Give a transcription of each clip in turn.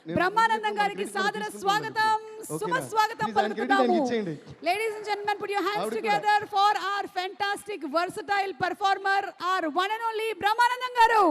బ్రహ్మానందం గారికి సాదర స్వాగతం, సుమస్వాగతం పలుకుతున్నాము. Ladies and gentlemen, put your hands together for our fantastic versatile performer, our one and only Brahmanandam garu.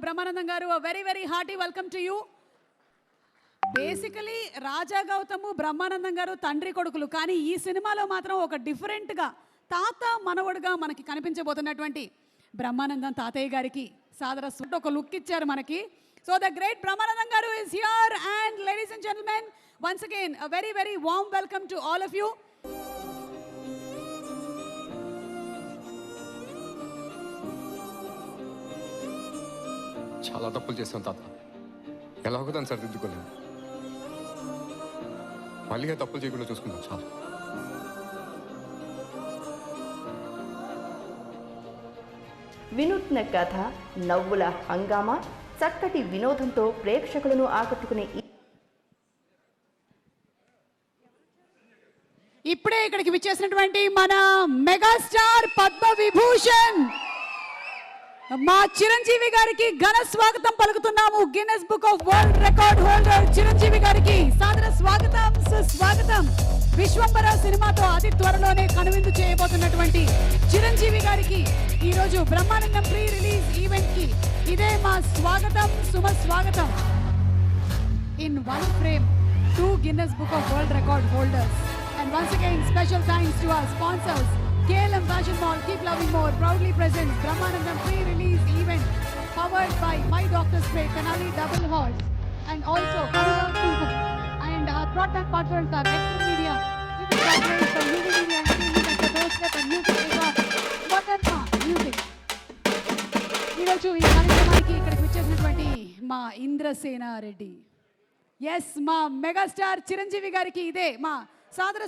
Brahmanandam garu, very very hearty welcome to you. Basically Raja Gautham Brahmanandam garu తండ్రి కొడుకులు, కానీ ఈ సినిమాలో మాత్రం ఒక డిఫరెంట్గా తాత మనవడుగా మనకి కనిపించబోతున్నటువంటి బ్రహ్మానందం తాతయ్య గారికి సాదర ఒక లుక్ ఇచ్చారు మనకి. So the great Brahmanandam garu is here and ladies and gentlemen, once again a very very warm welcome to all of you. చాలా తప్పులు చేస్తాం తాత, ఎలాగో దాన్ని సరిదిద్దుకోలేము. మళ్ళీ తప్పులు చేయకుండా చూసుకుందాం చాలా. వినూత్న కథ, నవ్వుల హంగామా, చక్కటి వినోదంతో ప్రేక్షకులను ఆకట్టుకునే ఇప్పుడే ఇక్కడికి విచ్చేసినటువంటి మన మెగాస్టార్ పద్మ విభూషణ్ మా చిరంజీవి గారికి ఘన స్వాగతం పలుకుతున్నాము. Guinness book of world record holder Chiranjeevi గారికి సాదర స్వాగతం, సుస్వాగతం. విశ్వంబర సినిమాతో అతి త్వరలోనే కనువిందు చేయబోతున్నటువంటి చిరంజీవి గారికి ఈరోజు బ్రహ్మానందం ప్రీ రిలీజ్ ఈవెంట్ కి ఇదే మా స్వాగతం, సుమస్వాగతం. In one frame 2 Guinness book of world record holders. And once again, special thanks to our sponsors, KLM Fashion Mall, Keep Loving More, proudly presents Brahmanandam pre-release event, powered by My Doctor Spray, Tenali Double Halls, and also Anurag Kumkum. And our broadband partners are Extra Media, Vivid Partners for UV Media and TV at the doorstep, and Music Record, Vatanma Music. ఈరోజు ఈ కార్యక్రమానికి ఇక్కడికి వచ్చేసినటువంటి మా Indrasena Reddy, yes మా megastar Chiranjeevi గారికి ఇదే మా సాదర